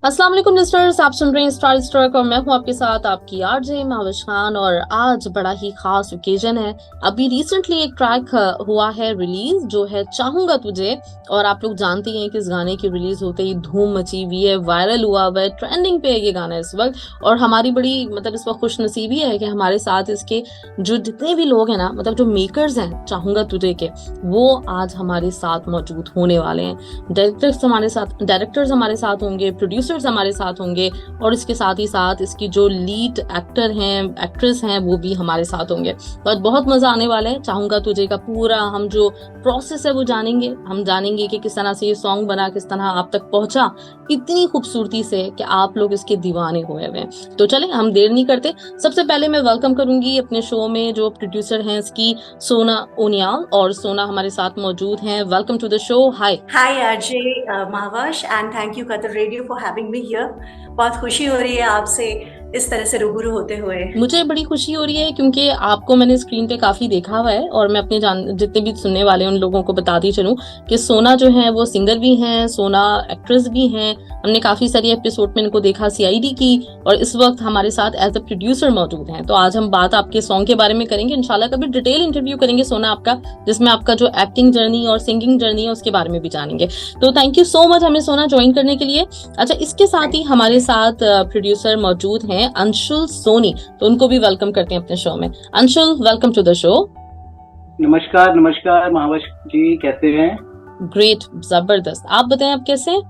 अस्सलाम वालेकुम लिस्टर्स, आप सुन रहे हैं स्टार स्ट्रक और मैं हूं आपके साथ आपकी आरजे महाविश खान। और आज बड़ा ही खास ओकेजन है। अभी रिसेंटली एक ट्रैक हुआ है रिलीज, जो है चाहूंगा तुझे। और आप लोग जानते हैं कि इस गाने की रिलीज होते ही धूम मची हुई है, वायरल हुआ हुआ है, ट्रेंडिंग पे है ये गाना इस वक्त। और हमारी बड़ी इस वक्त खुशनसीबी है कि हमारे साथ इसके जो जितने भी लोग हैं ना, जो मेकर्स हैं चाहूंगा तुझे के, वो आज हमारे साथ मौजूद होने वाले हैं। डायरेक्टर्स हमारे साथ होंगे, प्रोड्यूसर्स हमारे साथ होंगे, और इसके साथ ही साथ इसकी जो लीड एक्टर हैं, एक्ट्रेस हैं, वो भी हमारे साथ होंगे। और बहुत मजा आने वाला है। चाहूंगा तुझे का पूरा हम जो प्रोसेस है वो जानेंगे। हम जानेंगे कि किस तरह से ये सॉन्ग बना, किस तरह आप तक पहुंचा इतनी खूबसूरती से कि आप लोग इसके दीवाने हुए हुए हैं। तो चले हम देर नहीं करते। सबसे पहले मैं वेलकम करूंगी अपने शो में जो प्रोड्यूसर हैं इसकी, सोना ओनियाल। और सोना हमारे साथ मौजूद हैं। Welcome to the show. Hi RJ Mahavash, and thank you Qatar Radio for having me here. बहुत खुशी हो रही है आपसे इस तरह से रूबरू होते हुए। मुझे बड़ी खुशी हो रही है क्योंकि आपको मैंने स्क्रीन पे काफी देखा हुआ है। और मैं अपने जितने भी सुनने वाले हैं उन लोगों को बताती चलूं कि सोना जो है वो सिंगर भी हैं, सोना एक्ट्रेस भी हैं। हमने काफी सारी एपिसोड में इनको देखा CID की, और इस वक्त हमारे साथ एज अ प्रोड्यूसर मौजूद हैं। तो आज हम बात आपके सॉन्ग के बारे में करेंगे इंशाल्लाह। कभी डिटेल इंटरव्यू करेंगे सोना आपका, जिसमें आपका जो एक्टिंग जर्नी और सिंगिंग जर्नी है उसके बारे में भी जानेंगे। तो थैंक यू सो मच हमें सोना ज्वाइन करने के लिए। अच्छा, इसके साथ ही हमारे साथ प्रोड्यूसर मौजूद हैं अंशुल सोनी, तो उनको भी वेलकम करते हैं अपने शो में। Anshul, welcome to the show. नमस्कार नमस्कार महावश जी, कैसे हैं? ग्रेट, जबरदस्त। आप बताएं आप कैसे हैं?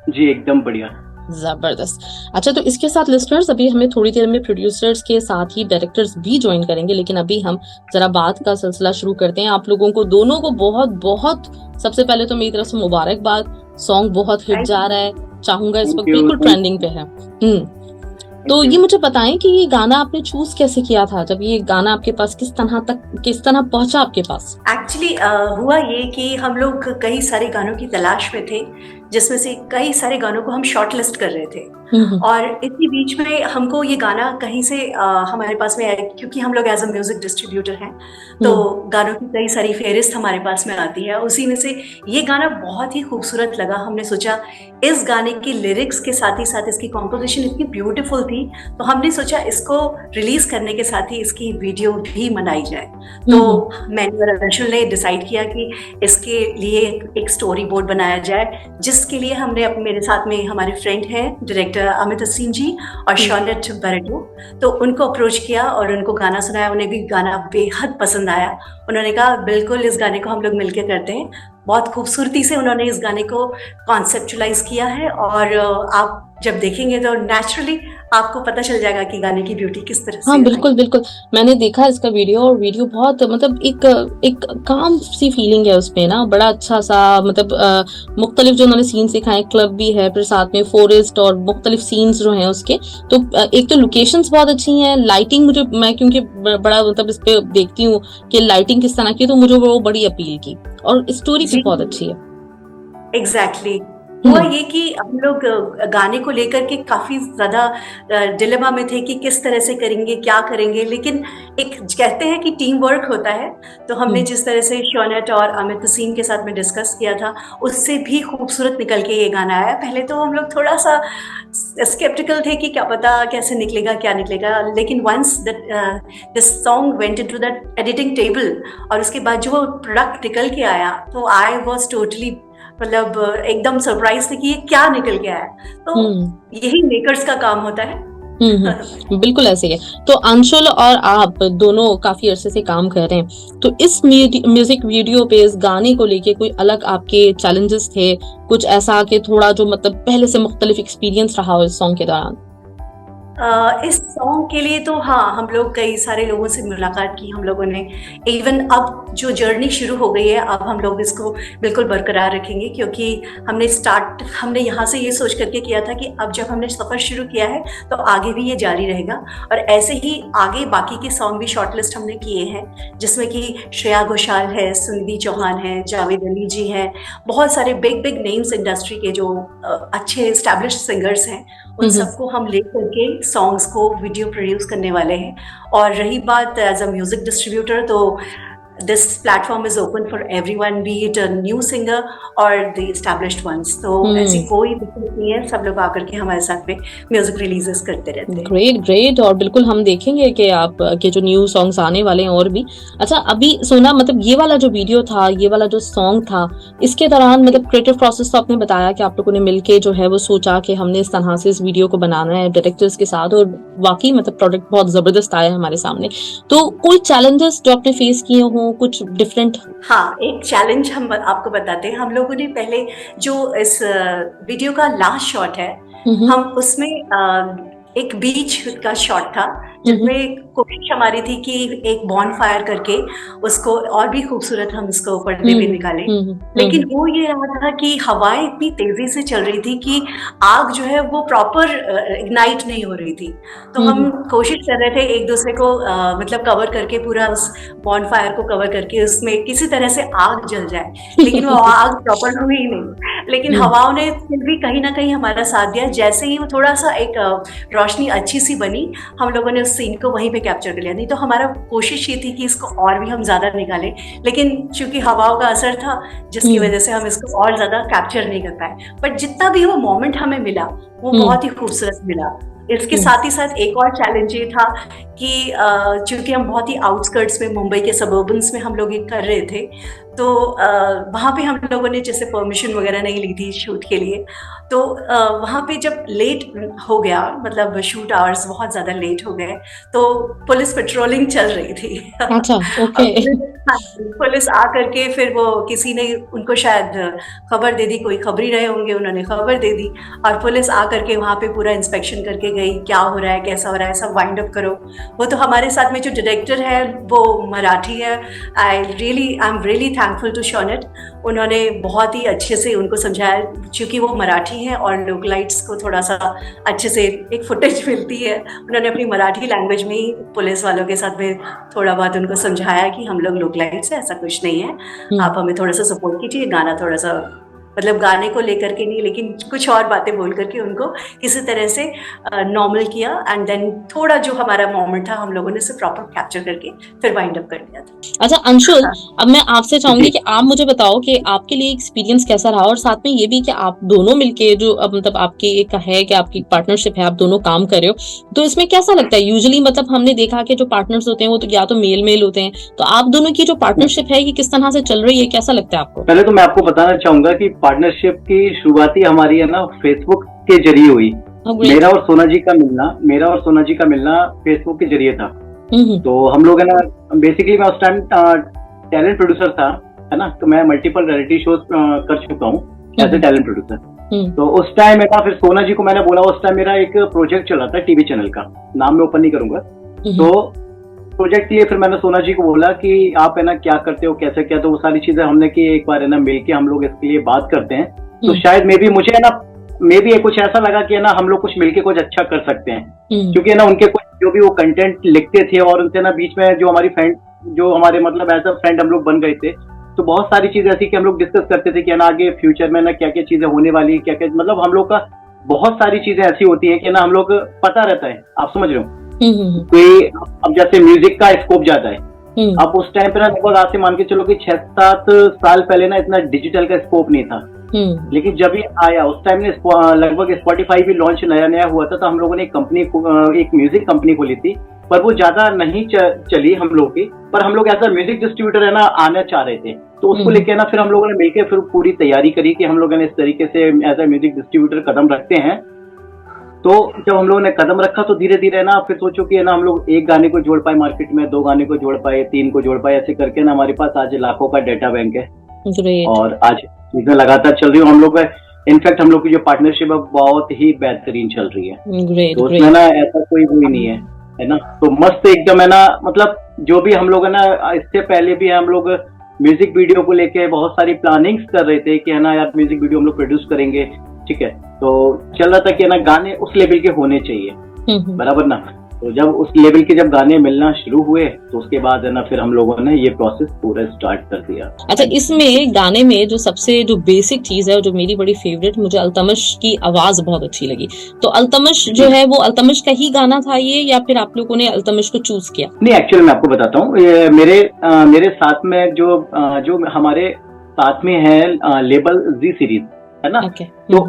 जी एकदम बढ़िया, जबरदस्त। अच्छा, तो इसके साथ लिस्टनर्स, अभी हमें थोड़ी देर में प्रोड्यूसर्स के साथ ही डायरेक्टर्स भी ज्वाइन करेंगे, लेकिन अभी हम जरा बात का सिलसिला शुरू करते हैं। आप लोगों को दोनों को बहुत बहुत सबसे पहले तो मेरी तरफ से मुबारकबाद। सॉन्ग बहुत हिट जा रहा है, चाहूंगा इस वक्त बिल्कुल ट्रेंडिंग पे है। तो ये मुझे बताएं कि ये गाना आपने चूज कैसे किया था? जब ये गाना आपके पास किस तरह पहुंचा आपके पास? एक्चुअली हुआ ये कि हम लोग कई सारे गानों की तलाश में थे, जिसमें से कई सारे गानों को हम शॉर्ट लिस्ट कर रहे थे। और इसी बीच में हमको ये गाना कहीं से हमारे पास में आया, क्योंकि हम लोग एज अ म्यूजिक डिस्ट्रीब्यूटर हैं, तो गानों की कई सारी फेहरिस्त हमारे पास में आती है। उसी में से ये गाना बहुत ही खूबसूरत लगा। हमने सोचा इस गाने की लिरिक्स के साथ ही साथ इसकी कॉम्पोजिशन इतनी ब्यूटीफुल थी, तो हमने सोचा इसको रिलीज करने के साथ ही इसकी वीडियो भी बनाई जाए। तो मैंने और अंशुल ने डिसाइड किया कि इसके लिए एक स्टोरी बोर्ड बनाया जाए, जिसके लिए हमने मेरे साथ में हमारे फ्रेंड हैं डायरेक्टर अमित हसीन जी और शॉर्नेट बरेटो, तो उनको अप्रोच किया और उनको गाना सुनाया। उन्हें भी गाना बेहद पसंद आया। उन्होंने कहा बिल्कुल इस गाने को हम लोग मिलकर करते हैं। बहुत खूबसूरती से उन्होंने इस गाने को कॉन्सेप्चुलाइज किया है, और आप जब देखेंगे तो नेचुरली आपको पता चल जाएगा कि गाने की ब्यूटी किस तरह से। हाँ बिल्कुल बिल्कुल, मैंने देखा इसका वीडियो, और वीडियो बहुत एक काम सी फीलिंग है उसमें ना, बड़ा अच्छा सा मुख्तलिफ जो उन्होंने सीन्स दिखाए, क्लब भी है, फिर साथ में फॉरेस्ट और मुख्तलिफ सीन्स जो हैं उसके। तो एक तो लोकेशंस बहुत अच्छी हैं, लाइटिंग मैं क्योंकि बड़ा इस पे देखती हूँ कि लाइटिंग किस तरह की, तो मुझे वो बड़ी अपील की, और स्टोरी भी बहुत अच्छी है। एग्जैक्टली हुआ ये कि हम लोग गाने को लेकर के काफी ज्यादा डिलेमा में थे कि किस तरह से करेंगे, क्या करेंगे। लेकिन एक कहते हैं कि टीम वर्क होता है, तो हमने जिस तरह से शॉनेट और अमित हसीन के साथ में डिस्कस किया था, उससे भी खूबसूरत निकल के ये गाना आया। पहले तो हम लोग थोड़ा सा स्केप्टिकल थे कि क्या पता कैसे निकलेगा, क्या निकलेगा, लेकिन once this song went into that editing table, और उसके बाद जो वो प्रोडक्ट निकल के आया, तो आई वाज टोटली एकदम सरप्राइज थे कि ये क्या निकल के आया। तो यही मेकर्स का काम होता है। बिल्कुल ऐसे ही है। तो अंशुल और आप दोनों काफी अरसे से काम कर रहे हैं, तो इस म्यूजिक वीडियो पे, इस गाने को लेके कोई अलग आपके चैलेंजेस थे? कुछ ऐसा कि थोड़ा जो पहले से मुख्तलिफ एक्सपीरियंस रहा हो इस सॉन्ग के दौरान? इस सॉन्ग के लिए तो हाँ, हम लोग कई सारे लोगों से मुलाकात की हम लोगों ने। इवन अब जो जर्नी शुरू हो गई है, अब हम लोग इसको बिल्कुल बरकरार रखेंगे, क्योंकि हमने यहाँ से ये सोच करके किया था कि अब जब हमने सफ़र शुरू किया है तो आगे भी ये जारी रहेगा। और ऐसे ही आगे बाकी के सॉन्ग भी शॉर्टलिस्ट हमने किए हैं, जिसमें कि श्रेया घोषाल है, सुनिधि चौहान है, जावेद अली जी हैं, बहुत सारे बिग नेम्स इंडस्ट्री के जो अच्छे एस्टैब्लिश्ड सिंगर्स हैं, उन सबको हम ले करके सॉन्ग्स को वीडियो प्रोड्यूस करने वाले हैं। और रही बात एज अ म्यूजिक डिस्ट्रीब्यूटर, तो this platform is open for everyone, be it a new singer or the established ones. तो ऐसी कोई दिक्कत नहीं है, सब लोग आकर के हमारे साथ में म्यूजिक रिलीजेस करते रहते हैं। Great great. और बिल्कुल हम देखेंगे कि आप के जो न्यू सॉन्ग्स आने वाले हैं और भी। अच्छा, अभी सोना, मतलब ये वाला जो वीडियो था, ये वाला जो सॉन्ग था, इसके दौरान मतलब क्रिएटिव प्रोसेस तो आपने बताया कि आप लोगों ने मिलके जो है वो सोचा कि हमने इस तरह से इस वीडियो को बनाना है डायरेक्टर्स के साथ, और वाकई मतलब प्रोडक्ट बहुत जबरदस्त आया हमारे सामने। तो कोई चैलेंजेस जो आपने फेस किए हों, कुछ डिफरेंट? हाँ, एक चैलेंज हम आपको बताते हैं। हम लोगों ने पहले जो इस वीडियो का लास्ट शॉट है, हम उसमें एक बीच का शॉट था जिसमें कोशिश हमारी थी कि एक बॉनफायर करके उसको और भी खूबसूरत हम इसको पर्दे पे निकालें, लेकिन वो ये रहा था कि हवाएं इतनी तेजी से चल रही थी कि आग जो है वो प्रॉपर इग्नाइट नहीं हो रही थी। तो हम कोशिश कर रहे थे एक दूसरे को मतलब कवर करके, पूरा उस बॉनफायर को कवर करके उसमें किसी तरह से आग जल जाए, लेकिन वो आग प्रॉपर हुई ही नहीं। लेकिन हवाओं ने फिर भी कहीं ना कहीं हमारा साथ दिया। जैसे ही वो थोड़ा सा एक रोशनी अच्छी सी बनी, हम लोगों ने उस सीन को वहीं पे कैप्चर कर लिया। नहीं तो हमारा कोशिश ये थी कि इसको और भी हम ज्यादा निकालें, लेकिन चूंकि हवाओं का असर था जिसकी वजह से हम इसको और ज्यादा कैप्चर नहीं कर पाए। बट जितना भी वो मोमेंट हमें मिला वो बहुत ही खूबसूरत मिला। इसके साथ ही साथ एक और चैलेंज ये था कि चूंकि हम बहुत ही आउटस्कर्ट्स में, मुंबई के सबर्बन्स में हम लोग ये कर रहे थे, तो वहाँ पे हम लोगों ने जैसे परमिशन वगैरह नहीं ली थी शूट के लिए। तो वहाँ पे जब लेट हो गया, मतलब शूट आवर्स बहुत ज़्यादा लेट हो गए, तो पुलिस पेट्रोलिंग चल रही थी। अच्छा, ओके। पुलिस आ करके फिर वो किसी ने उनको शायद खबर दे दी, कोई खबरी रहे होंगे, उन्होंने खबर दे दी और पुलिस आ करके वहाँ पे पूरा इंस्पेक्शन करके गई, क्या हो रहा है, कैसा हो रहा है, सब वाइंड अप करो। वो तो हमारे साथ में जो डायरेक्टर है वो मराठी है। I am really thankful to Shonet. उन्होंने बहुत ही अच्छे से उनको समझाया, चूँकि वो मराठी हैं और लोकलाइट्स को थोड़ा सा अच्छे से एक फुटेज मिलती है। उन्होंने अपनी मराठी लैंग्वेज में ही पुलिस वालों के साथ में थोड़ा बहुत उनको समझाया कि हम लोग लोकलाइट्स है, ऐसा कुछ नहीं है, आप हमें थोड़ा सा सपोर्ट कीजिए। गाना थोड़ा सा, मतलब गाने को लेकर के नहीं, लेकिन कुछ और बातें बोल करके उनको किसी तरह से नॉर्मल किया। एंड देन थोड़ा जो हमारा मोमेंट था हम लोगों ने उसे प्रॉपर कैप्चर करके फिर वाइंड अप कर दिया था। अच्छा अंशुल, अब मैं आपसे चाहूंगी कि आप मुझे बताओ कि आपके लिए एक्सपीरियंस कैसा रहा, और साथ में ये भी कि आप दोनों मिलके जो अब मतलब आपकी एक है कि आपकी पार्टनरशिप है, आप दोनों काम कर रहे हो, तो इसमें कैसा लगता है? यूजुअली मतलब हमने देखा कि जो पार्टनर्स होते हैं वो तो या तो मेल होते हैं, तो आप दोनों की जो पार्टनरशिप है ये किस तरह से चल रही है, कैसा लगता है आपको? पहले तो मैं आपको बताना चाहूंगा कि पार्टनरशिप की शुरुआती हमारी है ना फेसबुक के जरिए हुई। मेरा और सोना जी का मिलना फेसबुक के जरिए था। तो हम लोग है ना, बेसिकली मैं उस टाइम टैलेंट प्रोड्यूसर था, है ना, तो मैं मल्टीपल रियलिटी शोज कर चुका हूँ एज ए टैलेंट प्रोड्यूसर। तो उस टाइम है ना, फिर सोना जी को मैंने बोला, उस टाइम मेरा एक प्रोजेक्ट चला था टीवी चैनल का, नाम मैं ओपन नहीं करूंगा। तो प्रोजेक्ट के लिए फिर मैंने सोना जी को बोला कि आप है ना क्या करते हो, कैसे क्या, तो वो सारी चीजें हमने की, एक बार है ना मिलके हम लोग इसके लिए बात करते हैं। तो शायद मुझे है ना कुछ ऐसा लगा कि है ना हम लोग कुछ मिलके कुछ अच्छा कर सकते हैं, क्योंकि है ना उनके कुछ जो भी वो कंटेंट लिखते थे और उनसे ना बीच में जो हमारे मतलब एज अ फ्रेंड हम लोग बन गए थे। तो बहुत सारी चीजें ऐसी कि हम लोग डिस्कस करते थे कि ना आगे फ्यूचर में ना क्या क्या चीजें होने वाली है, क्या क्या, मतलब हम लोग का बहुत सारी चीजें ऐसी होती है कि ना हम लोग पता रहता है, आप समझ रहे हो। कोई अब जैसे म्यूजिक का स्कोप जाता है, अब उस टाइम पे ना लगभग आज से मान के चलो कि 6-7 साल पहले ना इतना डिजिटल का स्कोप नहीं था। लेकिन जब ये आया उस टाइम ने लगभग स्पॉटिफाई भी लॉन्च नया हुआ था, तो हम लोगों ने एक म्यूजिक कंपनी खोली थी, पर वो ज्यादा नहीं चली हम लोग की, पर हम लोग ऐसा म्यूजिक डिस्ट्रीब्यूटर है ना आना चाह रहे थे। तो उसको लेके ना फिर हम लोगों ने मिलकर फिर पूरी तैयारी करी कि हम लोगों ने इस तरीके से एज ए म्यूजिक डिस्ट्रीब्यूटर कदम रखते हैं। तो जब हम लोगों ने कदम रखा तो धीरे धीरे ना फिर सोचो कि ना हम लोग एक गाने को जोड़ पाए मार्केट में, 2 गाने को जोड़ पाए, 3 को जोड़ पाए, ऐसे करके ना हमारे पास आज लाखों का डेटा बैंक है। और आज चीजें लगातार चल रही है। हम लोग इनफैक्ट हम लोग की जो पार्टनरशिप है बहुत ही बेहतरीन चल रही है। तो उसमें ना ऐसा कोई नहीं है ना, तो मस्त एकदम है ना, मतलब जो भी हम लोग है ना, इससे पहले भी हम लोग म्यूजिक वीडियो को लेके बहुत सारी प्लानिंग्स कर रहे थे कि है ना यार म्यूजिक वीडियो हम लोग प्रोड्यूस करेंगे, ठीक है। तो चल रहा था कि ना गाने उस लेवल के होने चाहिए, बराबर ना। तो जब उस लेवल के जब गाने मिलना शुरू हुए तो उसके बाद है ना फिर हम लोगों ने ये प्रोसेस पूरा स्टार्ट कर दिया। अच्छा, इसमें गाने में जो बेसिक चीज है और जो मेरी बड़ी फेवरेट, मुझे अल्तमश की आवाज बहुत अच्छी लगी। तो अल्तमश जो है वो अल्तमश का ही गाना था ये, या फिर आप लोगों ने अल्तमश को चूज किया? नहीं, एक्चुअली मैं आपको बताता हूँ, मेरे साथ में जो हमारे साथ में है लेबल जी सीरीज है ना, तो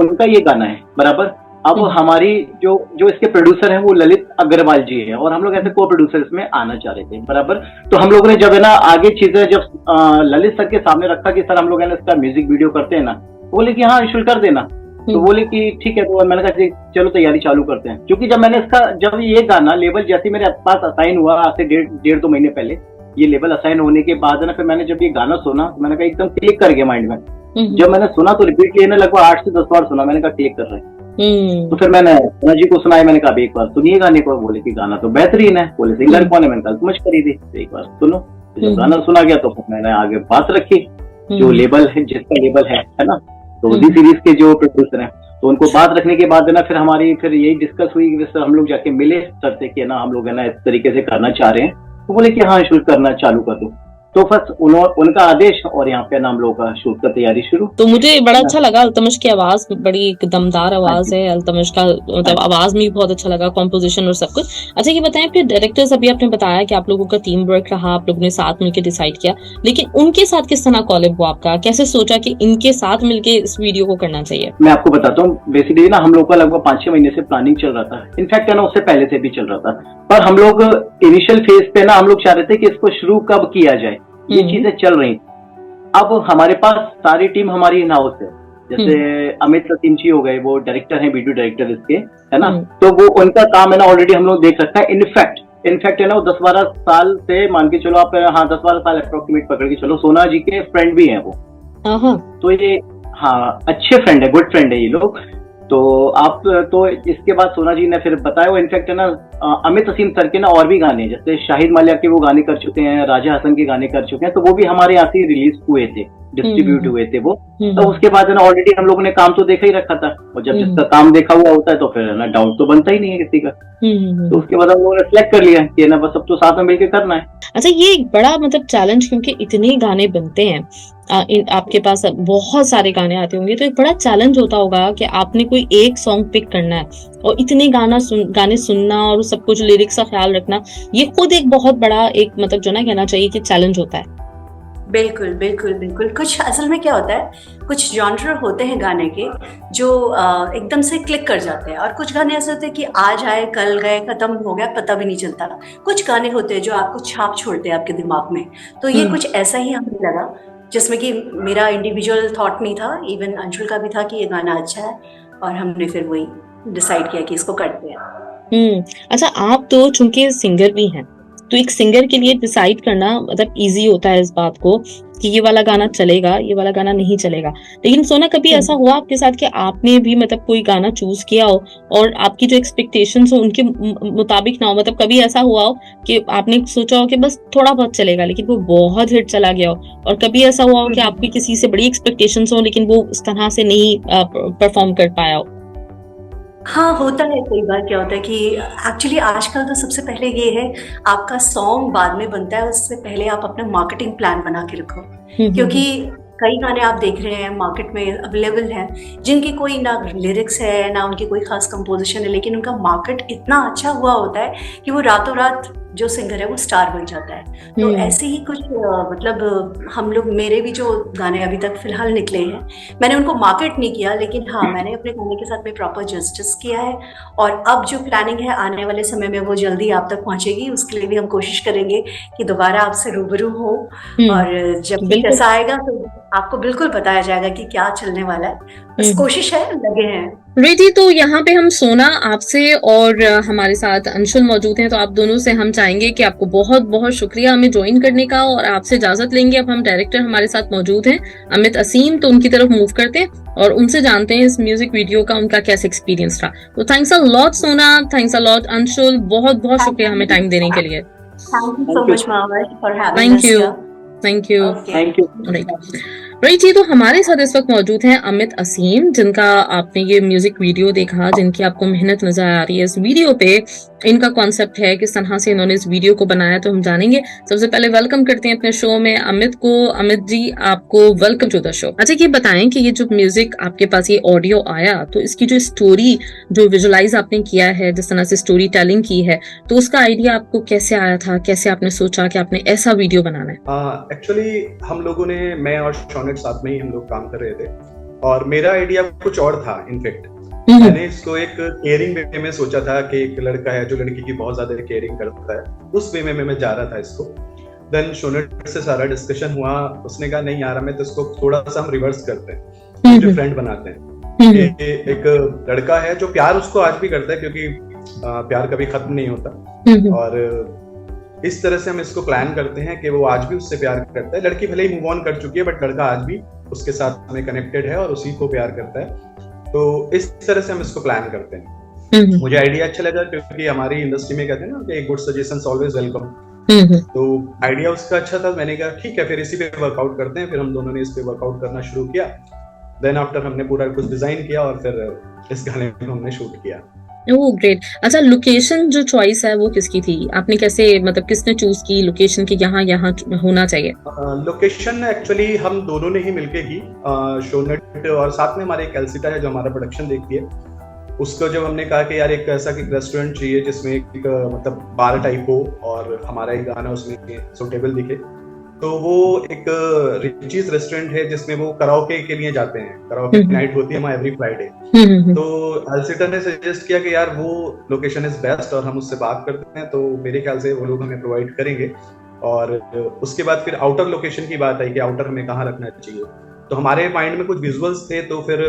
उनका ये गाना है बराबर। अब हमारी जो इसके प्रोड्यूसर हैं वो ललित अग्रवाल जी है, और हम लोग ऐसे को प्रोड्यूसर इसमें आना चाह रहे थे बराबर। तो हम लोगों ने जब है ना आगे चीजें जब ललित सर के सामने रखा कि सर हम लोग है ना इसका म्यूजिक वीडियो करते हैं ना, बोले कि हाँ अंशुल कर देना। तो बोले कि ठीक है। तो मैंने कहा चलो तैयारी चालू करते हैं, क्योंकि जब ये गाना लेबल जैसे मेरे पास असाइन हुआ आज से 1.5-2 महीने पहले, ये लेवल असाइन होने के बाद ना फिर मैंने जब ये गाना सुना तो मैंने कहा एकदम क्लिक कर गया माइंड में। जब मैंने सुना तो रिपीट लेने लगभग 8 से 10 बार सुना, मैंने कहा क्लिक कर रहा है। तो फिर मैंने सोना जी को सुनाया, मैंने कहा एक बार सुनिए गाने को। बोले कि गाना तो बेहतरीन है। बोले सिंगर कौन है? मैंने कहा समझ करी थी, एक बार सुनो। जब गाना सुना गया तो फिर मैंने आगे बात रखी, जो लेबल है जिसका लेबल है ना, तो जी सीरीज के जो प्रोड्यूसर हैं, तो उनको बात रखने के बाद ना फिर हमारी फिर यही डिस्कस हुई कि सर हम लोग जाके मिले सर से कि ना हम लोग है ना इस तरीके से करना चाह रहे हैं। तो बोले कि हाँ शूट करना चालू कर दो। तो बस उनका आदेश, और यहाँ पे नाम लोगों का शूट का तैयारी शुरू। तो मुझे बड़ा अच्छा लगा, अल्तमश की आवाज बड़ी एक दमदार आवाज है, अल्तमश का मतलब आवाज में भी बहुत अच्छा लगा, कॉम्पोजिशन और सब कुछ। अच्छा ये बताएं, फिर डायरेक्टर्स, अभी आपने बताया कि आप लोगों का टीम वर्क रहा, आप लोगों ने साथ मिलकर डिसाइड किया, लेकिन उनके साथ किस तरह कॉलेब हुआ आपका? कैसे सोचा कि इनके साथ मिलके इस वीडियो को करना चाहिए? मैं आपको बताता हूँ, बेसिकली ना हम लोग का लगभग 5-6 महीने से प्लानिंग चल रहा था। इनफैक्ट है ना उससे पहले से भी चल रहा था, पर हम लोग इनिशियल फेज पे ना हम लोग चाह रहे थे कि इसको शुरू कब किया जाए, ये चीजें चल रही। अब हमारे पास सारी टीम हमारी इन हाउस है, जैसे अमित असीम जी हो गए, वो डायरेक्टर हैं, वीडियो डायरेक्टर इसके है ना, तो वो उनका काम है ना ऑलरेडी हम लोग देख सकते हैं। इनफैक्ट है ना वो 10-12 साल से मान के चलो आप, हाँ 10-12 साल अप्रोक्सीमेट पकड़ के चलो, सोना जी के फ्रेंड भी हैं वो। तो ये हाँ अच्छे फ्रेंड है, गुड फ्रेंड है ये लोग। तो आप तो इसके बाद सोना जी ने फिर बताया, वो इनफैक्ट है ना अमित असीम सर के ना और भी गाने, जैसे शाहिद मालिया के वो गाने कर चुके हैं, राजा हसन के गाने कर चुके हैं, तो वो भी हमारे यहाँ से रिलीज हुए थे, डिस्ट्रीब्यूट हुए थे वो। तो उसके बाद है ना ऑलरेडी हम लोगों ने काम तो देखा ही रखा था, और जब जिसका काम देखा हुआ होता है तो फिर ना डाउट तो बनता ही नहीं है किसी का। तो उसके बाद हम लोगों ने सिलेक्ट कर लिया कि ना बस अब तो साथ में मिलकर करना है। अच्छा ये एक बड़ा मतलब चैलेंज, क्योंकि इतने गाने बनते हैं, आपके पास बहुत सारे गाने आते होंगे, तो एक बड़ा चैलेंज होता होगा कि आपने कोई एक सॉन्ग पिक करना है और इतने गाने सुनना और सब कुछ लिरिक्स का ख्याल रखना, ये खुद एक बहुत बड़ा एक मतलब जो ना कहना चाहिए कि चैलेंज होता है। बिल्कुल बिल्कुल बिल्कुल। कुछ असल में क्या होता है, कुछ जॉनर होते हैं गाने के जो एकदम से क्लिक कर जाते हैं, और कुछ गाने ऐसे होते हैं कि आज आए कल गए, खत्म हो गया, पता भी नहीं चलता। कुछ गाने होते हैं जो आपको छाप छोड़ते हैं आपके दिमाग में। तो ये कुछ ऐसा ही हमें लगा, जिसमें कि मेरा इंडिविजुअल थॉट नहीं था, इवन अंशुल का भी था कि ये गाना अच्छा है, और हमने फिर वही डिसाइड किया कि इसको करते हैं। अच्छा आप तो चूंकि सिंगर भी हैं, तो एक सिंगर के लिए डिसाइड करना मतलब इजी होता है इस बात को कि ये वाला गाना चलेगा, ये वाला गाना नहीं चलेगा। लेकिन सोना कभी ऐसा हुआ आपके साथ कि आपने भी मतलब कोई गाना चूज किया हो और आपकी जो एक्सपेक्टेशंस हो उनके मुताबिक ना हो? मतलब कभी ऐसा हुआ हो कि आपने सोचा हो कि बस थोड़ा बहुत चलेगा लेकिन वो बहुत हिट चला गया हो, और कभी ऐसा हुआ हो कि आपकी किसी से बड़ी एक्सपेक्टेशंस हो लेकिन वो उस तरह से नहीं परफॉर्म कर पाया हो? हाँ, होता है। कई बार क्या होता है कि एक्चुअली आजकल तो सबसे पहले ये है, आपका सॉन्ग बाद में बनता है, उससे पहले आप अपना मार्केटिंग प्लान बना के रखो। क्योंकि कई गाने आप देख रहे हैं मार्केट में अवेलेबल हैं, जिनकी कोई ना लिरिक्स है ना उनकी कोई खास कंपोजिशन है, लेकिन उनका मार्केट इतना अच्छा हुआ होता है कि वो रातों रात जो सिंगर है वो स्टार बन जाता है। तो ऐसे ही कुछ मतलब हम लोग, मेरे भी जो गाने अभी तक फिलहाल निकले हैं, मैंने उनको मार्केट नहीं किया, लेकिन हाँ मैंने अपने गाने के साथ में प्रॉपर जस्टिस किया है। और अब जो प्लानिंग है आने वाले समय में वो जल्दी आप तक पहुंचेगी। उसके लिए भी हम कोशिश करेंगे कि दोबारा आपसे रूबरू हो, और जब भी ऐसा आएगा तो आपको बिल्कुल बताया जाएगा कि क्या चलने वाला है। बस कोशिश है, लगे हैं। रेडी। तो यहाँ पे हम सोना आपसे और हमारे साथ अंशुल मौजूद हैं, तो आप दोनों से हम चाहेंगे कि आपको बहुत बहुत शुक्रिया हमें ज्वाइन करने का, और आपसे इजाजत लेंगे। अब हम डायरेक्टर हमारे साथ मौजूद हैं अमित असीम, तो उनकी तरफ मूव करते हैं और उनसे जानते हैं इस म्यूजिक वीडियो का उनका कैसा एक्सपीरियंस रहा। तो thanks a lot Sona, thanks a lot Anshul, बहुत बहुत शुक्रिया हमें टाइम देने के लिए। थैंक यू सो मच मामा for having us here. Thank you. Thank you. Right जी, तो हमारे साथ इस वक्त मौजूद हैं अमित असीम, जिनका आपने ये म्यूजिक वीडियो देखा, जिनकी आपको मेहनत नजर आ रही है इस वीडियो पे। इनका कॉन्सेप्ट है किस तरह से इन्होंने इस वीडियो को बनाया, तो हम जानेंगे। सबसे पहले वेलकम करते हैं अपने शो में अमित को। अमित जी, आपको वेलकम टू द शो। अच्छा, ये बताएं कि ये जो म्यूजिक आपके पास ये ऑडियो आया, तो इसकी जो स्टोरी जो विजुअलाइज आपने किया है, जिस तरह से स्टोरी टेलिंग की है, तो उसका आइडिया आपको कैसे आया था? कैसे आपने सोचा कि आपने ऐसा वीडियो बनाना है? एक्चुअली हम लोगों ने, मैं और शौनक साथ में ही हम लोग काम कर रहे थे, और मेरा आइडिया कुछ और था। इनफैक्ट मैंने इसको एक केयरिंग वे में सोचा था कि एक लड़का है जो लड़की की बहुत ज्यादा केयरिंग करता है, उस वे में मैं जा रहा था इसको। देन शौनक से सारा डिस्कशन हुआ, उसने कहा नहीं यार, हमें तो इसको थोड़ा सा हम रिवर्स करते हैं, डिफरेंट बनाते हैं। एक लड़का है जो प्यार उसको आज भी करता है, क्योंकि प्यार कभी खत्म नहीं होता, और इस तरह से हम इसको प्लान करते हैं कि वो आज भी उससे प्यार करता है। लड़की भले ही मूव ऑन कर चुकी है, बट लड़का आज भी उसके साथ में कनेक्टेड है और उसी को प्यार करता है। तो इस तरह से हम इसको प्लान करते हैं। मुझे आइडिया अच्छा लगा, क्योंकि हमारी इंडस्ट्री में कहते हैं ना कि गुड सजेशंस ऑलवेज वेलकम। तो आइडिया उसका अच्छा था, मैंने कहा ठीक है, फिर इसी पे वर्कआउट करते हैं। फिर हम दोनों ने इस पे वर्कआउट करना शुरू किया। देन आफ्टर हमने पूरा कुछ डिजाइन किया और फिर इस गाने में हमने शूट किया। Oh great. अच्छा, लोकेशन जो चॉइस है वो किसकी थी? आपने कैसे, मतलब किसने चूज की लोकेशन की यहाँ होना चाहिए? लोकेशन एक्चुअली हम दोनों ने ही मिलके की, शौनक और साथ में हमारे एक एल्सिटा है जो हमारा प्रोडक्शन देखती है। उसको जब हमने कहा कि यार एक ऐसा रेस्टोरेंट चाहिए जिसमें एक मतलब बार टाइप हो और हमारा एक गाना उसमें सुटेबल दिखे, तो वो एक रिचीज रेस्टोरेंट है जिसमें वो कराओके के लिए जाते हैं। कराओके नाइट होती है वहाँ एवरी फ्राइडे। तो एल्सिटा ने सजेस्ट किया कि यार वो लोकेशन इज बेस्ट, और हम उससे बात करते हैं, तो मेरे ख्याल से वो लोग हमें प्रोवाइड करेंगे। और उसके बाद फिर आउटर लोकेशन की बात आई कि आउटर हमें कहाँ रखना चाहिए। तो हमारे माइंड में कुछ विजुअल्स थे, तो फिर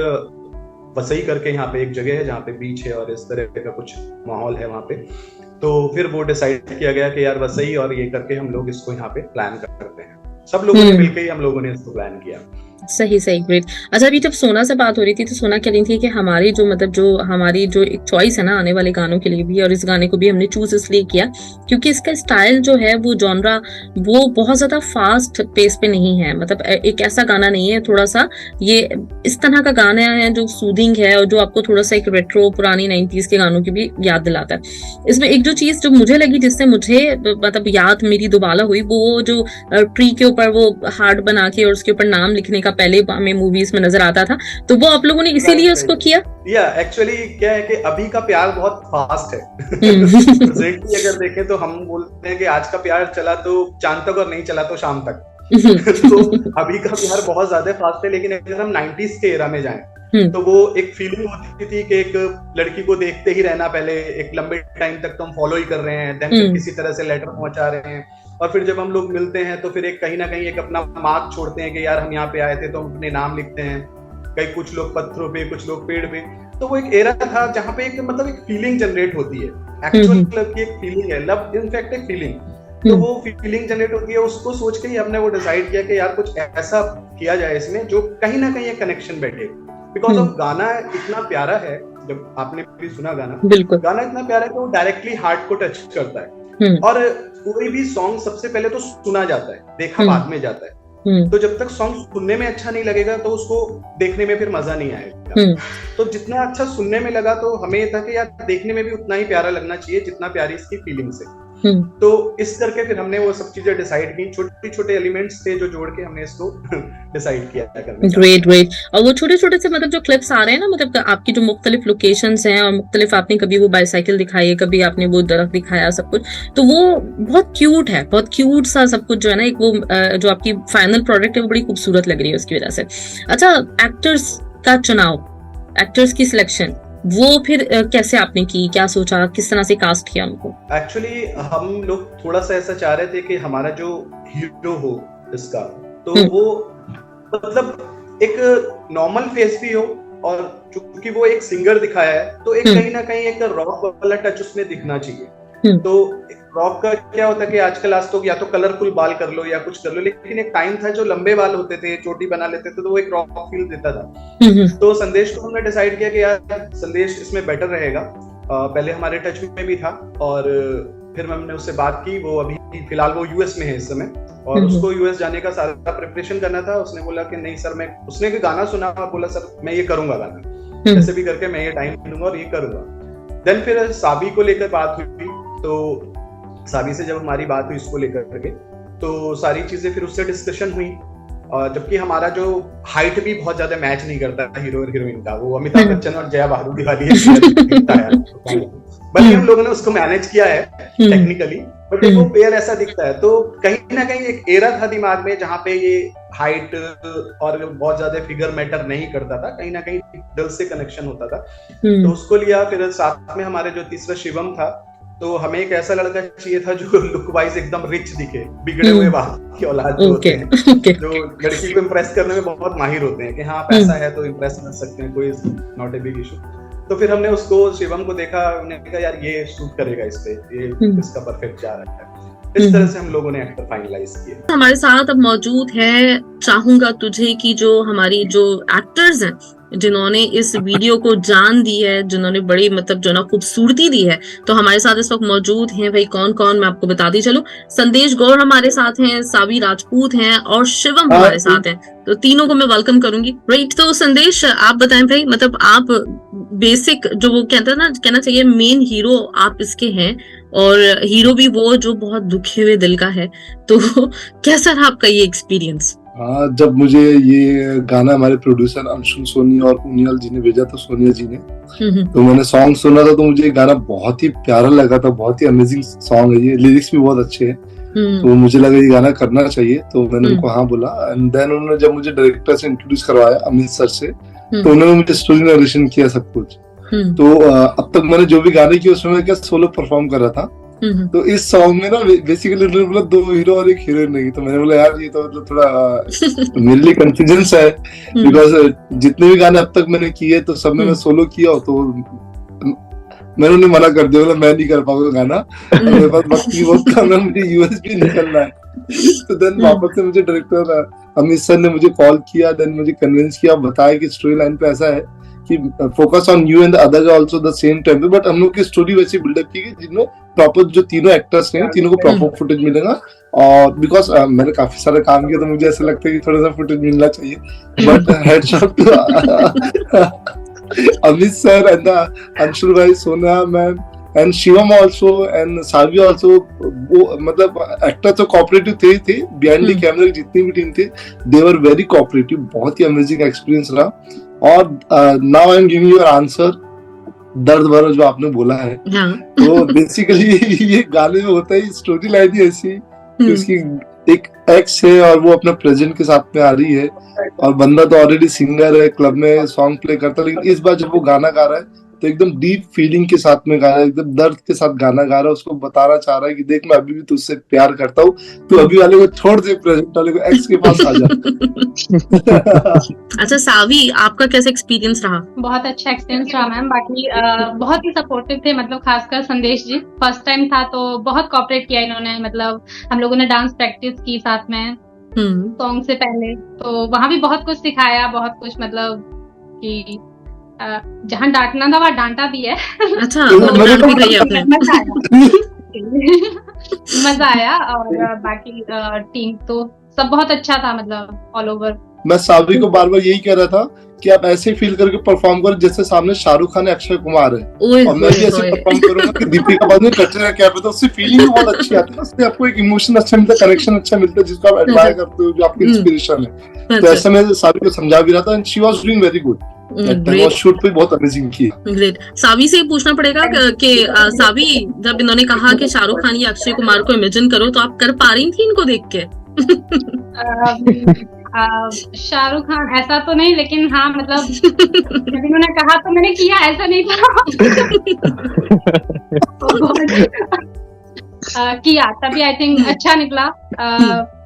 वसई करके यहाँ पे एक जगह है जहाँ पे बीच है और इस तरह का कुछ माहौल है वहाँ पे। तो फिर वो डिसाइड किया गया कि यार वसई, और ये करके हम लोग इसको यहाँ पे प्लान करते हैं। सब लोगों ने मिलकर ही हम लोगों ने इसको प्लान किया। सही ग्रेट। अच्छा, अभी जब सोना से बात हो रही थी, तो सोना कह रही थी कि हमारी जो मतलब जो हमारी जो एक चॉइस है ना आने वाले गानों के लिए भी, और इस गाने को भी हमने चूज इसलिए किया क्योंकि इसका स्टाइल जो है वो जॉनरा वो बहुत ज्यादा फास्ट पेस पे नहीं है। मतलब एक ऐसा गाना नहीं है, थोड़ा सा ये इस तरह का गाना है जो सूदिंग है और जो आपको थोड़ा सा एक रेट्रो पुरानी 90s के गानों की भी याद दिलाता है। इसमें एक जो चीज जो मुझे लगी, जिससे मुझे मतलब याद मेरी दोबारा हुई, वो जो ट्री के ऊपर वो हार्ट बना के और उसके ऊपर नाम लिखने का पहले हमें मूवीज में नजर आता था, तो वो आप लोगों ने इसीलिए उसको किया। एक्चुअली क्या है कि अभी का प्यार बहुत फास्ट है। प्रेजेंटली अगर देखें तो हम बोलते हैं कि आज का प्यार चला तो चांद तक और नहीं चला तो शाम तक। तो अभी का प्यार बहुत ज्यादा फास्ट है। लेकिन अगर हम 90s के एरा में जाएं तो वो एक फीलिंग होती थी कि एक लड़की को देखते ही रहना, पहले एक लंबे टाइम तक तो हम फॉलो ही कर रहे हैं, देन किसी तरह से लेटर पहुंचा रहे हैं, और फिर जब हम लोग मिलते हैं तो फिर एक कहीं ना कहीं एक अपना मार्क छोड़ते हैं कि यार हम यहाँ पे आए थे, तो हम अपने नाम लिखते हैं, कई कुछ लोग पत्थरों पे, कुछ लोग पेड़ पे। तो वो एक एरा था जहाँ पे एक मतलब एक फीलिंग जनरेट होती है, एक्चुअल लव की एक फीलिंग है, लव इनफैक्ट एक फीलिंग। तो वो फीलिंग जनरेट होती है, उसको सोच के ही हमने वो डिसाइड किया कि यार कुछ ऐसा किया जाए इसमें जो कहीं ना कहीं एक कनेक्शन बैठे, बिकॉज ऑफ गाना इतना प्यारा है। जब आपने भी सुना गाना, गाना इतना प्यारा है कि वो डायरेक्टली हार्ट को टच करता है। और कोई भी सॉन्ग सबसे पहले तो सुना जाता है, देखा बाद में जाता है। तो जब तक सॉन्ग सुनने में अच्छा नहीं लगेगा तो उसको देखने में फिर मजा नहीं आएगा। तो जितना अच्छा सुनने में लगा, तो हमें था कि यार देखने में भी उतना ही प्यारा लगना चाहिए जितना प्यारी इसकी फीलिंग से। तो इस करके फिर हमने वो सब चीजें डिसाइड की, छोटे एलिमेंट्स थे जो जोड़ के हमने इसको डिसाइड किया करने का। ग्रेट। और वो छोटे से मतलब जो क्लिप्स आ रहे हैं ना, मतलब आपकी जो मुख्तलिफ लोकेशंस हैं और मुख्तलिफ, आपने कभी वो बाइसाइकिल दिखाई है, कभी आपने वो दरख्त दिखाया, सब कुछ, तो वो बहुत क्यूट है, बहुत क्यूट सा सब कुछ जो है ना। एक वो जो आपकी फाइनल प्रोडक्ट है वो बड़ी खूबसूरत लग रही है उसकी वजह से। अच्छा, एक्टर्स का चुनाव, एक्टर्स की सिलेक्शन, वो फिर कैसे आपने की? क्या सोचा, किस तरह से कास्ट किया उनको? एक्चुअली हम लोग थोड़ा सा ऐसा चाह रहे थे कि हमारा जो हीरो हो इसका, तो वो मतलब एक नॉर्मल फेस भी हो, और चूंकि वो एक सिंगर दिखाया है तो एक कहीं ना कहीं एक रॉक वाला टच उसमें दिखना चाहिए। तो रॉक का क्या होता है कि आजकल आज तो या तो कलरफुल बाल कर लो या कुछ कर लो, लेकिन एक टाइम था जो लंबे बाल होते थे, चोटी बना लेते थे, तो वो एक रॉक फील देता था। तो संदेश को हमने डिसाइड किया कि यार संदेश इसमें बेटर रहेगा। पहले हमारे टच में भी था, और फिर हमने उससे बात की। वो अभी फिलहाल वो यूएस में है इस समय, और उसको यूएस जाने का सारा प्रिपरेशन करना था। उसने बोला कि नहीं सर, मैं उसने गाना सुना और बोला सर मैं ये करूंगा गाना, कैसे भी करके मैं ये टाइम दूंगा और ये करूंगा। देन फिर साबी को लेकर बात हुई, तो साबी से जब हमारी बात हुई इसको लेकर के, तो सारी चीजें फिर उससे डिस्कशन हुई। जबकि हमारा जो हाइट भी बहुत ज्यादा मैच नहीं करता हीरो और हीरोइन का, वो अमिताभ बच्चन और जया बहादुरी वाली है। बल्कि हम लोगों ने उसको मैनेज किया है टेक्निकली, बट वो पेयर ऐसा दिखता है। तो कहीं ना कहीं एक एरा था दिमाग में जहाँ पे ये हाइट और बहुत ज्यादा फिगर मैटर नहीं करता था, कहीं ना कहीं दिल से कनेक्शन होता था। तो उसको लिया। फिर साथ में हमारे जो तीसरा शिवम था, तो हमें एक ऐसा लड़का चाहिए था जो लुक वाइज एकदम रिच दिखे, बिगड़े हुए बाप की औलाद जो होते हैं, जो लड़की को इम्प्रेस करने में बहुत माहिर होते हैं कि हाँ पैसा है तो इम्प्रेस कर सकते हैं, कोई नॉट ए बिग इशू। तो फिर हमने उसको शिवम को देखा, हमने कहा यार ये सूट करेगा इस पे, ये इसका परफेक्ट जा रहा है। इस तरह से हम लोगों ने एक्टर फाइनलाइज किए। हमारे साथ अब मौजूद है चाहूंगा तुझे की जो हमारी जो एक्टर्स हैं, जिन्होंने इस वीडियो को जान दी है, जिन्होंने बड़ी मतलब जो ना खूबसूरती दी है। तो हमारे साथ इस वक्त मौजूद हैं भाई, कौन कौन मैं आपको बताती चलूं। संदेश गौर हमारे साथ हैं, सावी राजपूत हैं और शिवम हमारे साथ हैं। तो तीनों को मैं वेलकम करूंगी। राइट, तो संदेश आप बताएं भाई, मतलब आप बेसिक जो वो कहते हैं ना, कहना चाहिए मेन हीरो आप इसके हैं, और हीरो भी वो जो बहुत दुखे हुए दिल का है। तो कैसा रहा आपका ये एक्सपीरियंस? हाँ, जब मुझे ये गाना हमारे प्रोड्यूसर अंशुल सोनी और उनियल जी ने भेजा था, सोनिया जी ने, तो मैंने सॉन्ग सुना था, तो मुझे ये गाना बहुत ही प्यारा लगा था। बहुत ही अमेजिंग सॉन्ग है ये, लिरिक्स भी बहुत अच्छे हैं। तो मुझे लगा ये गाना करना चाहिए, तो मैंने उनको हाँ बोला। एंड देन उन्होंने जब मुझे डायरेक्टर से इंट्रोड्यूस करवाया, अमित सर से, तो उन्होंने मुझे स्टोरी नरेशन किया सब कुछ। तो अब तक मैंने जो भी गाने किए उसमें मैं क्या सोलो परफॉर्म कर रहा था। तो इस सॉन्ग में ना बेसिकली उन्होंने बोला 2 हीरो और 1 हीरोइन नहीं। तो मैंने बोला यार ये तो मतलब थोड़ा मेरे लिए कंफ्यूजन है, बिकॉज जितने भी गाने अब तक मैंने किए तो सब में मैं सोलो किया, तो मैंने उन्हें मना कर दिया, बोला मैं नहीं कर पाऊंगा गाना, मेरे पास बाकी बहुत काम है, मुझे यूएस भी निकलना है। तो देन वापस से मुझे डायरेक्टर अमित सर ने मुझे कॉल किया, देन मुझे कन्विंस किया, बताया कि स्टोरी लाइन पे ऐसा है कि focus on you and the other also the same time पे, बट हम लोग की स्टोरी वैसी बिल्डअप की गई जिनमें प्रॉपर जो तीनों एक्टर्स हैं तीनों को प्रॉपर फुटेज मिलेगा। और बिकॉज मैंने काफी सारा काम किया, तो मुझे ऐसा लगता है कि थोड़ा सा फुटेज मिलना चाहिए। But heads up to Amit sir and Anshul भाई, Sona ma'am and Shivam also and Saavi also, वो मतलब एक्टर तो कोऑपरेटिव थे बिहाइंड द कैमरा की जितनी भी टीम थे, दे वर वेरी कोऑपरेटिव। बहुत ही अमेजिंग एक्सपीरियंस रहा। और now I am giving your answer, दर्द भरा जो आपने बोला है, तो बेसिकली ये गाने में होता है, स्टोरी लाइन ही ऐसी कि उसकी एक एक्स है और वो अपना प्रेजेंट के साथ में आ रही है, और बंदा तो ऑलरेडी सिंगर है, क्लब में सॉन्ग प्ले करता है, लेकिन इस बार जब वो गाना गा रहा है तो एकदम डीप फीलिंग के साथ में गा रहा है, एकदम दर्द के साथ गाना गा रहा है। उसको बताना चाह रहा है कि देख मैं अभी भी तुझसे प्यार करता हूँ, तू अभी वाले को छोड़ दे, प्रेजेंट वाले को एक्स के पास आ जा। अच्छा सावी, आपका कैसा एक्सपीरियंस रहा? बहुत अच्छा एक्सपीरियंस रहा मैम। बाकी बहुत ही सपोर्टिव थे, मतलब खासकर संदेश जी। फर्स्ट टाइम था तो बहुत कोऑपरेट किया इन्होंने, मतलब हम लोगों ने डांस प्रैक्टिस की साथ में सॉन्ग से पहले, तो वहाँ भी बहुत कुछ सिखाया, बहुत कुछ मतलब कि जहाँ डांटना था वहाँ डांटा भी है। अच्छा, मजा आया। और बाकी टीम तो सब बहुत अच्छा था, मतलब ऑल ओवर। मैं सावी को बार बार यही कह रहा था कि आप ऐसे फील करके परफॉर्म करो जैसे सामने शाहरुख खान है, अक्षय कुमार है, और मैं भी ऐसे परफॉर्म करूंगा कि दीपिका बाद में कटरीना कैफ है, तो उससे फीलिंग बहुत अच्छी आती है, उससे आपको एक इमोशन अच्छा मिलता है, कनेक्शन अच्छा मिलता है, जिसको आप एडमायर करते हो, जो आपकी इंस्पिरेशन है। तो ऐसे मैं सावी को समझा भी रहा था, and she was doing very good. Shoot पे बहुत अमेजिंग की। ग्रेट। सावी से पूछना पड़ेगा कि सावी, जब इन्होंने कहा कि शाहरुख खान या अक्षय कुमार को इमेजिन करो, तो आप कर पा रही थी इनको देख के? शाहरुख खान ऐसा तो नहीं, लेकिन हाँ मतलब जब इन्होंने कहा तो मैंने किया, ऐसा नहीं था। किया तभी आई थिंक अच्छा निकला।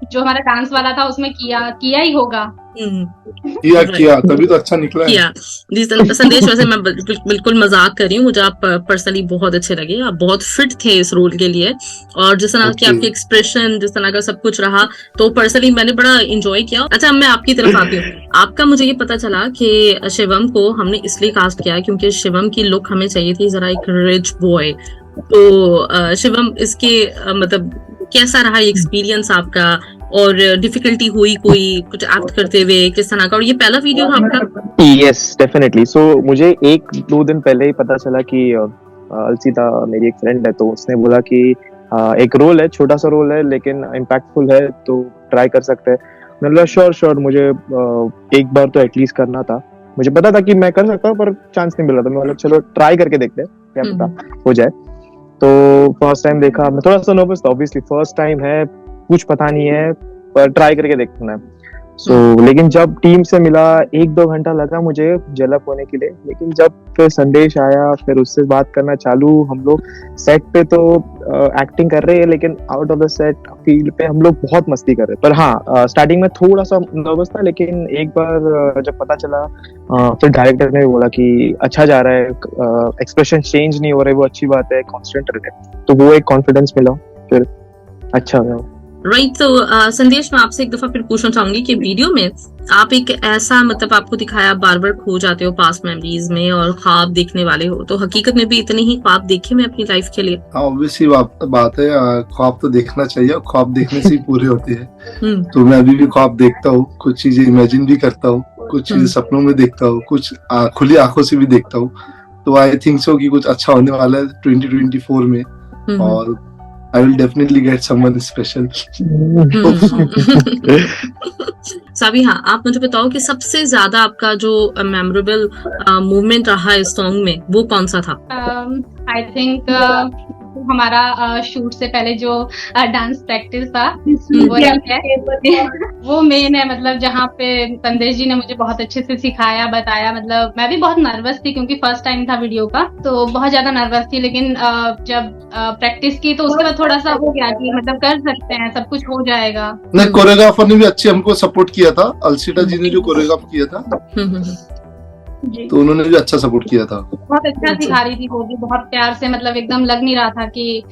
जो हमारा डांस वाला था उसमें किया ही होगा। किया तभी तो अच्छा निकला है। जी संदेश, वैसे मैं बिल्कुल मजाक कर रही हूँ, मुझे आप पर्सनली बहुत अच्छे लगे, आप बहुत फिट थे इस रोल के लिए, और जिस तरह की आपकी एक्सप्रेशन, जिस तरह का सब कुछ रहा, तो पर्सनली मैंने बड़ा एंजॉय किया। अच्छा, मैं आपकी तरफ आती हूँ। आपका मुझे ये पता चला कि शिवम को हमने इसलिए कास्ट किया क्योंकि शिवम की लुक हमें चाहिए थी जरा एक रिच बॉय। तो शिवम, इसके मतलब कैसा रहा एक्सपीरियंस आपका, और डिफिकल्टी हुई कोई कुछ एक्ट करते हुए किस तरह का, और ये पहला वीडियो था आपका? Yes definitely. सो मुझे 1-2 दिन पहले ही पता चला कि अलसीता मेरी एक फ्रेंड है, तो उसने बोला कि एक रोल है, छोटा सा रोल है लेकिन इम्पैक्टफुल है, तो ट्राई कर सकते हैं। मैंने बोला श्योर, मुझे एक बार तो एटलीस्ट करना था। मुझे पता था कि मैं कर सकता हूँ पर चांस नहीं मिल रहा था। मैं बोला चलो ट्राई करके देखते हैं, क्या पता हो जाए। तो फर्स्ट टाइम देखा, मैं थोड़ा सा नर्वस था, ऑब्वियसली फर्स्ट टाइम है, कुछ पता नहीं है, पर ट्राई करके देखना है। लेकिन जब टीम से मिला 1-2 घंटा लगा मुझे डेवलप होने के लिए, लेकिन जब फिर संदेश आया, फिर उससे बात करना चालू, हम लोग सेट पे तो एक्टिंग कर रहे हैं लेकिन out of the set field पे हम लोग बहुत मस्ती कर रहे हैं। पर हाँ, स्टार्टिंग में थोड़ा सा नर्वस था, लेकिन एक बार जब पता चला, फिर डायरेक्टर ने बोला कि अच्छा जा रहा है, एक्सप्रेशन चेंज नहीं हो रहे, वो अच्छी बात है, कॉन्सेंट्रेट है, तो वो एक कॉन्फिडेंस मिला, फिर अच्छा गया। राइट। तो संदेश, मैं आपसे एक दफा फिर पूछना चाहूंगी कि वीडियो में आप एक ऐसा मतलब आपको दिखाया, बार बार खो जाते हो पास्ट मेमोरीज में और ख्वाब देखने वाले हो, तो हकीकत में भी इतने ही ख्वाब देखे मैं अपनी लाइफ के लिए? हाँ, ऑब्वियसली बात है, ख्वाब तो देखना चाहिए, ख्वाब देखने से ही पूरे होते हैं। तो मैं अभी भी ख्वाब देखता हूँ, कुछ चीजें इमेजिन भी करता हूँ, कुछ चीजें सपनों में देखता हूँ, कुछ खुली आंखों से भी देखता हूँ। तो आई थिंक सो कि कुछ अच्छा होने वाला है 2024 में, और I will definitely get someone special. Sabi, हाँ, आप मुझे बताओ कि सबसे ज्यादा आपका जो मेमोरेबल मूवमेंट रहा इस सॉन्ग में, वो कौन सा था? आई थिंक हमारा शूट से पहले जो डांस प्रैक्टिस था, वो मेन है, मतलब जहाँ पे संदेश जी ने मुझे बहुत अच्छे से सिखाया, बताया। मतलब मैं भी बहुत नर्वस थी क्योंकि फर्स्ट टाइम था वीडियो का, तो बहुत ज्यादा नर्वस थी, लेकिन जब प्रैक्टिस की तो उसके बाद थोड़ा सा हो गया कि मतलब कर सकते हैं, सब कुछ हो जाएगा। नहीं, कोरियोग्राफर ने भी अच्छे हमको सपोर्ट किया था, अलसीता जी ने जो कोरियोग्राफ किया था, तो उन्होंने भी अच्छा सपोर्ट किया था। बहुत अच्छा सिखा रही थी वो भी, बहुत प्यार से, मतलब एकदम लग नहीं रहा था कि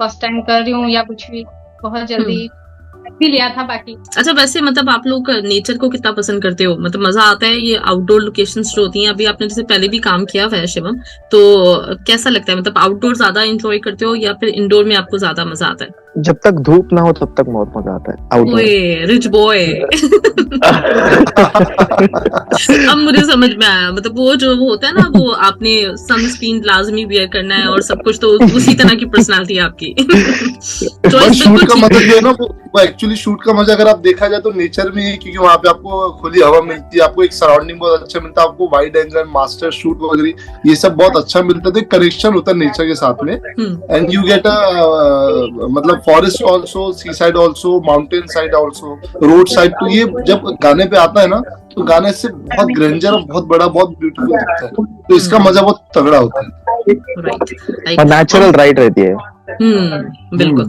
फर्स्ट टाइम कर रही हूँ या कुछ भी, बहुत जल्दी भी लिया था बाकी। अच्छा, वैसे मतलब आप लोग नेचर को कितना पसंद करते हो? मतलब मजा आता है ये आउटडोर लोकेशंस जो होती हैं? अभी आपने जैसे पहले भी काम किया हुआ है शिवम, तो कैसा लगता है? मतलब आउटडोर ज्यादा एंजॉय करते हो या फिर इंडोर में आपको ज्यादा मजा आता है? जब तक धूप ना हो तब तक बहुत मजा आता है आउटडोर। Rich boy. अब मुझे समझ में आया, मतलब वो जो होता है ना, वो आपने सनस्क्रीन लाजमी वियर करना है और सब कुछ, तो उसी तरह की पर्सनालिटी आपकी। शूट का मजा जो है ना, वो एक्चुअली शूट का मजा अगर आप देखा जाए तो नेचर में ही, क्योंकि वहाँ पे आपको खुली हवा मिलती है, आपको एक सराउंडिंग बहुत अच्छा मिलता है, आपको वाइड एंगल, मास्टर शूट वगैरह ये सब बहुत अच्छा मिलता है, तो कनेक्शन होता है नेचर के साथ में, एंड यू गेट मतलब forest also, sea side also, mountain side also, road side. तो ये जब गाने पे आता है ना, तो गाने से बहुत ग्रेंजर और बहुत बड़ा, बहुत ब्यूटीफुल दिखता है, तो इसका मजा बहुत तगड़ा होता है, नेचुरल राइड रहती है। बिल्कुल।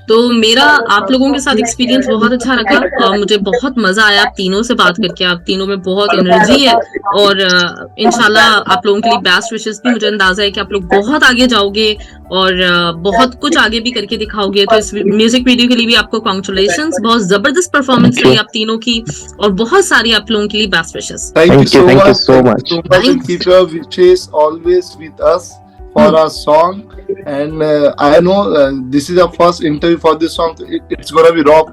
तो मेरा आप लोगों के साथ एक्सपीरियंस बहुत अच्छा लगा और मुझे बहुत मजा आया आप तीनों से बात करके। आप तीनों में बहुत एनर्जी है और इंशाल्लाह आप लोगों के लिए बेस्ट विशेस भी, मुझे अंदाजा है कि आप लोग बहुत आगे जाओगे और बहुत कुछ आगे भी करके दिखाओगे। तो इस म्यूजिक वीडियो के लिए भी आपको कांग्रेचुलेशंस, बहुत जबरदस्त परफॉर्मेंस रही आप तीनों की और बहुत सारी आप लोगों के लिए best wishes. Thank you so much. Keep your wishes always with us for our song, and I know this is our first interview for this song. It's gonna be rock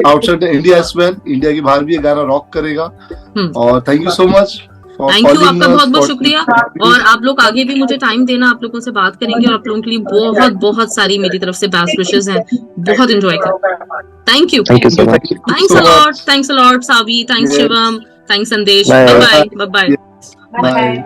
outside India as well. India के बाहर भी ये गाना rock करेगा। और thank you so much. Thank you, आपका बहुत बहुत शुक्रिया। और आप लोग आगे भी मुझे टाइम देना, आप लोगों से बात करेंगे और आप लोगों के लिए बहुत बहुत सारी मेरी तरफ से बेस्ट विशेस हैं। बहुत एंजॉय कर। Thank you, thanks a lot Saavi, thanks Shivam, thanks Sandesh, bye bye. Bye.